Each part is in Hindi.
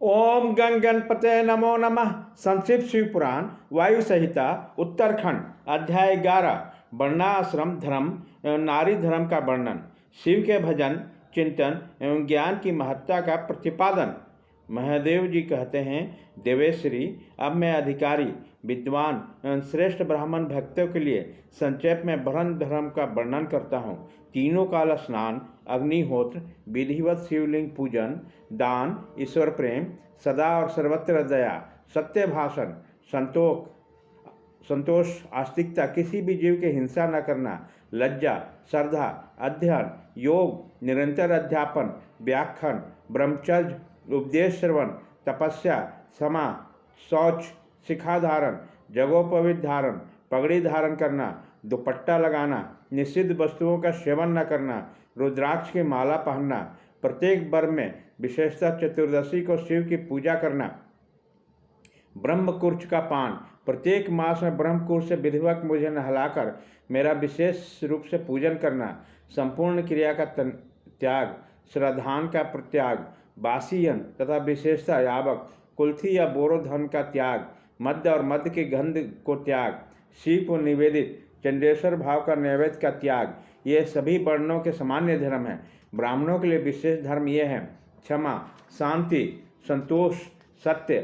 ओम गण गणपते नमो नमः। संक्षिप्त शिव पुराण वायु संहिता उत्तरखंड अध्याय 11 वर्णाश्रम धर्म एवं नारी धर्म का वर्णन। शिव के भजन चिंतन एवं ज्ञान की महत्ता का प्रतिपादन। महादेव जी कहते हैं, देवेश्वरी, अब मैं अधिकारी विद्वान एवं श्रेष्ठ ब्राह्मण भक्तों के लिए संक्षेप में वर्ण धर्म का वर्णन करता हूँ। तीनों काल स्नान, अग्निहोत्र, विधिवत शिवलिंग पूजन, दान, ईश्वर प्रेम, सदा और सर्वत्र दया, सत्य भाषण, संतोष, आस्तिकता, किसी भी जीव की हिंसा न करना, लज्जा, श्रद्धा, अध्ययन, योग, निरंतर अध्यापन, व्याख्यान, ब्रह्मचर्य, उपदेश श्रवण, तपस्या, क्षमा, शौच, शिखा धारण, जगोपवीत धारण, पगड़ी धारण करना, दुपट्टा लगाना, निषिद्ध वस्तुओं का सेवन न करना, रुद्राक्ष की माला पहनना, प्रत्येक वर्ष में विशेषतः चतुर्दशी को शिव की पूजा करना, ब्रह्मकुर्च का पान, प्रत्येक मास में ब्रह्मकुर्च से विधिवत मुझे नहलाकर मेरा विशेष रूप से पूजन करना, संपूर्ण क्रिया का त्याग, श्रद्धान का प्रत्याग, बासीयन तथा विशेषता यावक कुल्थी या बोरो धन का त्याग, मध्य और मध्य की गंध को त्याग, शिव को निवेदित चंडेश्वर भाव का नैवेद्य का त्याग, ये सभी वर्णों के सामान्य धर्म हैं। ब्राह्मणों के लिए विशेष धर्म ये हैं: क्षमा, शांति, संतोष, सत्य,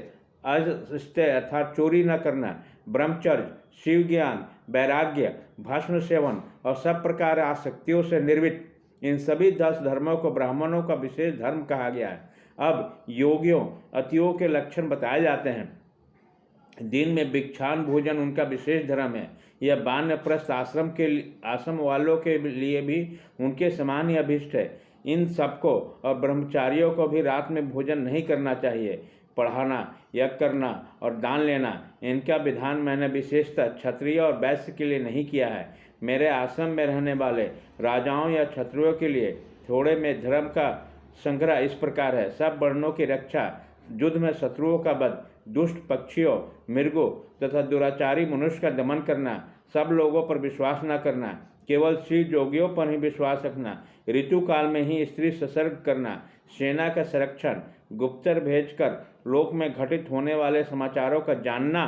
अस्तेय अर्थात चोरी न करना, ब्रह्मचर्य, शिव ज्ञान, वैराग्य, भस्म सेवन और सब प्रकार आसक्तियों से निर्वित। इन सभी 10 धर्मों को ब्राह्मणों का विशेष धर्म कहा गया है। अब योगियों अतियों के लक्षण बताए जाते हैं। दिन में भिक्षान भोजन उनका विशेष धर्म है। यह वानप्रस्थ आश्रम वालों के लिए भी उनके समान ही अभिष्ट है। इन सबको और ब्रह्मचारियों को भी रात में भोजन नहीं करना चाहिए। पढ़ाना, यज्ञ करना और दान लेना, इनका विधान मैंने विशेषतः क्षत्रिय और वैश्य के लिए नहीं किया है। मेरे आश्रम में रहने वाले राजाओं या क्षत्रियों के लिए थोड़े में धर्म का संग्रह इस प्रकार है: सब वर्णों की रक्षा, युद्ध में शत्रुओं का वध, दुष्ट पक्षियों, मृगों तथा दुराचारी मनुष्य का दमन करना, सब लोगों पर विश्वास न करना, केवल शिव जोगियों पर ही विश्वास रखना, ऋतु काल में ही स्त्री ससर्ग करना, सेना का संरक्षण, गुप्तर भेजकर लोक में घटित होने वाले समाचारों का जानना,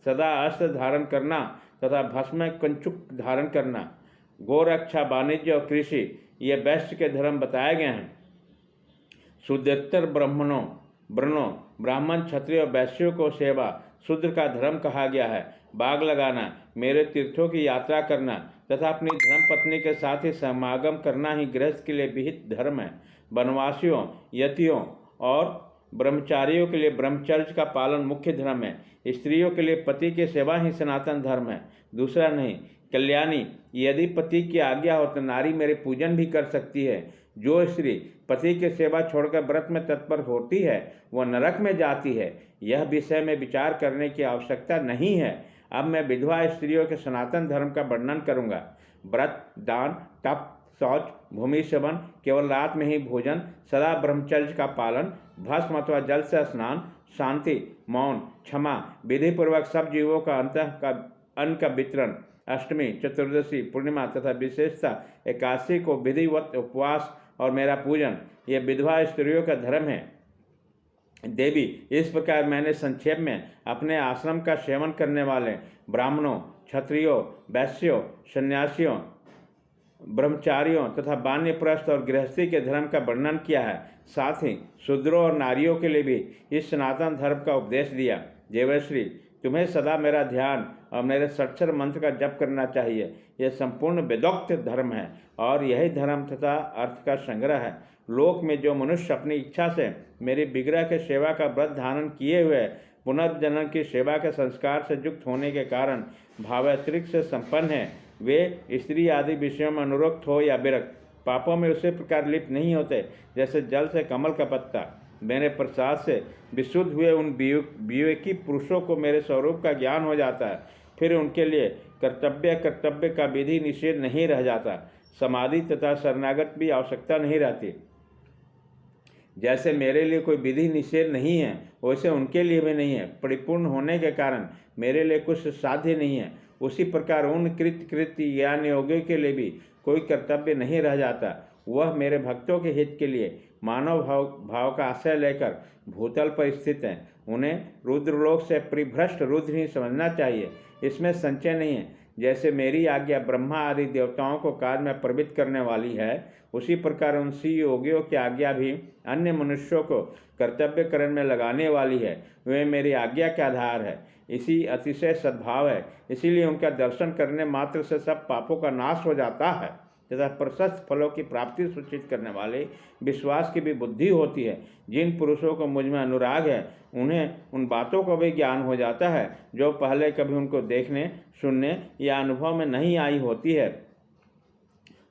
सदा अस्त्र धारण करना तथा भस्म कंचुक धारण करना, गोरक्षा, वाणिज्य और कृषि, ये वैश्य के धर्म बताए गए हैं। शूद्रेतर वर्णों ब्राह्मण, क्षत्रिय और वैश्यों को सेवा शूद्र का धर्म कहा गया है। बाग लगाना, मेरे तीर्थों की यात्रा करना तथा अपनी धर्मपत्नी के साथ ही समागम करना ही गृहस्थ के लिए विहित धर्म है। वनवासियों, यतियों और ब्रह्मचारियों के लिए ब्रह्मचर्य का पालन मुख्य धर्म है। स्त्रियों के लिए पति की सेवा ही सनातन धर्म है, दूसरा नहीं। कल्याणी, यदि पति की आज्ञा हो तो नारी मेरे पूजन भी कर सकती है। जो स्त्री पति की सेवा छोड़कर व्रत में तत्पर होती है वह नरक में जाती है। यह विषय में विचार करने की आवश्यकता नहीं है। अब मैं विधवा स्त्रियों के सनातन धर्म का वर्णन करूंगा। व्रत, दान, तप, शौच, भूमि सेवन, केवल रात में ही भोजन, सदा ब्रह्मचर्य का पालन, भस्म अथवा जल से स्नान, शांति, मौन, क्षमा, विधिपूर्वक सब जीवों का अन्न का वितरण, अष्टमी, चतुर्दशी, पूर्णिमा तथा विशेषतः एकादशी को विधिवत उपवास और मेरा पूजन, ये विधवा स्त्रियों का धर्म है। देवी, इस प्रकार मैंने संक्षेप में अपने आश्रम का सेवन करने वाले ब्राह्मणों, क्षत्रियों, वैश्यों, सन्यासियों, ब्रह्मचारियों तथा वानप्रस्थ और गृहस्थी के धर्म का वर्णन किया है। साथ ही शूद्रों और नारियों के लिए भी इस सनातन धर्म का उपदेश दिया। देवश्री, तुम्हें सदा मेरा ध्यान और मेरे षट्क्षर मंत्र का जप करना चाहिए। यह संपूर्ण वेदोक्त धर्म है और यही धर्म तथा अर्थ का संग्रह है। लोक में जो मनुष्य अपनी इच्छा से मेरी विग्रह के सेवा का व्रत धारण किए हुए पुनर्जन्म की सेवा के संस्कार से युक्त होने के कारण भावातिरिक्त से संपन्न है, वे स्त्री आदि विषयों में अनुरक्त हो या विरक्त, पापों में उसी प्रकार लिप्त नहीं होते जैसे जल से कमल का पत्ता। मेरे प्रसाद से विशुद्ध हुए उन विवेकी पुरुषों को मेरे स्वरूप का ज्ञान हो जाता है। फिर उनके लिए कर्तव्य का विधि निषेध नहीं रह जाता। समाधि तथा शरणागत भी आवश्यकता नहीं रहती। जैसे मेरे लिए कोई विधि निषेध नहीं है वैसे उनके लिए भी नहीं है। परिपूर्ण होने के कारण मेरे लिए कुछ साध्य नहीं है। उसी प्रकार उन कृत्य ज्ञान योगियों के लिए भी कोई कर्तव्य नहीं रह जाता। वह मेरे भक्तों के हित के लिए मानव भाव का आश्रय लेकर भूतल पर स्थित हैं। उन्हें रुद्रलोक से परिभ्रष्ट रुद्र ही समझना चाहिए, इसमें संशय नहीं है। जैसे मेरी आज्ञा ब्रह्मा आदि देवताओं को कार्य में प्रवृत्त करने वाली है, उसी प्रकार उन सी योगियों की आज्ञा भी अन्य मनुष्यों को कर्तव्य करण में लगाने वाली है। वे मेरी आज्ञा के आधार है, इसी अतिशय सद्भाव है। इसीलिए उनका दर्शन करने मात्र से सब पापों का नाश हो जाता है तथा प्रशस्त फलों की प्राप्ति सूचित करने वाले विश्वास की भी बुद्धि होती है। जिन पुरुषों को मुझ में अनुराग है, उन्हें उन बातों का भी ज्ञान हो जाता है जो पहले कभी उनको देखने, सुनने या अनुभव में नहीं आई होती है।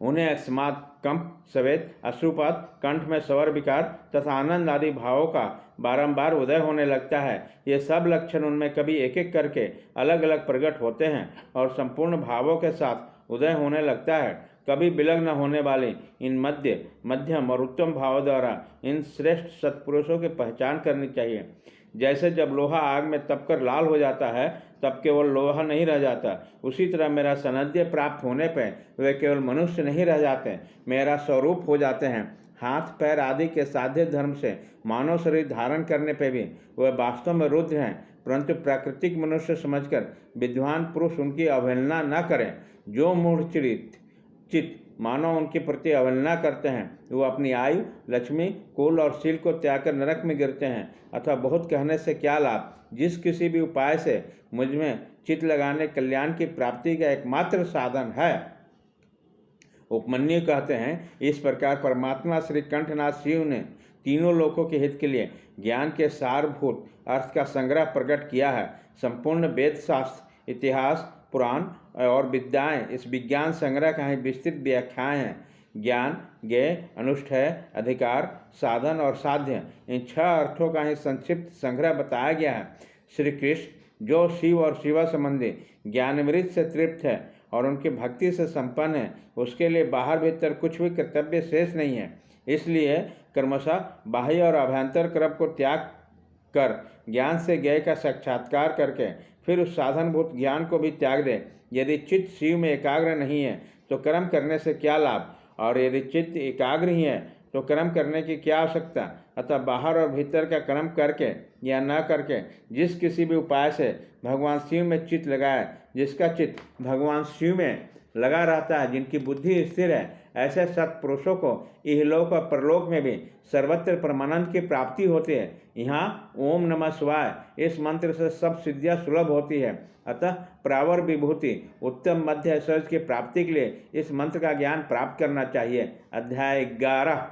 उन्हें अकस्मात कंप, स्वेद, अश्रुपात, कंठ में स्वर विकार तथा आनंद आदि भावों का बारंबार उदय होने लगता है। ये सब लक्षण उनमें कभी एक एक करके अलग अलग प्रकट होते हैं और संपूर्ण भावों के साथ उदय होने लगता है। कभी विलग्न होने वाले इन मध्यम और उत्तम भावों द्वारा इन श्रेष्ठ सत्पुरुषों की पहचान करनी चाहिए। जैसे जब लोहा आग में तपकर लाल हो जाता है तब केवल लोहा नहीं रह जाता, उसी तरह मेरा सानिध्य प्राप्त होने पर वे केवल मनुष्य नहीं रह जाते, मेरा स्वरूप हो जाते हैं। हाथ पैर आदि के साध्य धर्म से मानव शरीर धारण करने पर भी वे वास्तव में रुद्र हैं, परंतु प्राकृतिक मनुष्य समझकर विद्वान पुरुष उनकी अवहेलना न करें। जो मूढ़ चित्त मानव उनके प्रति अवहेलना करते हैं, वो अपनी आयु, लक्ष्मी, कुल और शील को त्याग कर नरक में गिरते हैं। अथवा बहुत कहने से क्या लाभ। जिस किसी भी उपाय से मुझ में चित्त लगाने कल्याण की प्राप्ति का एकमात्र साधन है। उपमन्यु कहते हैं, इस प्रकार परमात्मा श्री कंठनाथ शिव ने तीनों लोकों के हित के लिए ज्ञान के सारभूत अर्थ का संग्रह प्रकट किया है। संपूर्ण वेद शास्त्र, इतिहास, पुराण और विद्याएं इस विज्ञान संग्रह का ही विस्तृत व्याख्याएं हैं। ज्ञान, ज्ञेय, अनुष्ठेय, अधिकार, साधन और साध्य, इन 6 अर्थों का ही संक्षिप्त संग्रह बताया गया है। श्री कृष्ण जो शिव और शिवा संबंधी ज्ञानामृत से तृप्त है और उनकी भक्ति से संपन्न है, उसके लिए बाहर भीतर कुछ भी कर्तव्य शेष नहीं है। इसलिए क्रमशः बाह्य और अभ्यंतर क्रम को त्याग कर ज्ञान से ज्ञेय का साक्षात्कार करके फिर उस साधनभूत ज्ञान को भी त्याग दे। यदि चित्त शिव में एकाग्र नहीं है तो कर्म करने से क्या लाभ, और यदि चित्त एकाग्र ही है तो कर्म करने की क्या आवश्यकता। अतः बाहर और भीतर का कर्म करके या न करके जिस किसी भी उपाय से भगवान शिव में चित्त लगाए, जिसका चित्त भगवान शिव में लगा रहता है, जिनकी बुद्धि स्थिर है, ऐसे सत्पुरुषों को इहलोक और परलोक में भी सर्वत्र परमानंद की प्राप्ति होती है। यहाँ ओम नमः शिवाय इस मंत्र से सब सिद्धियाँ सुलभ होती है। अतः प्रावर विभूति उत्तम मध्य ऐश्वर्य की प्राप्ति के लिए इस मंत्र का ज्ञान प्राप्त करना चाहिए। अध्याय 11।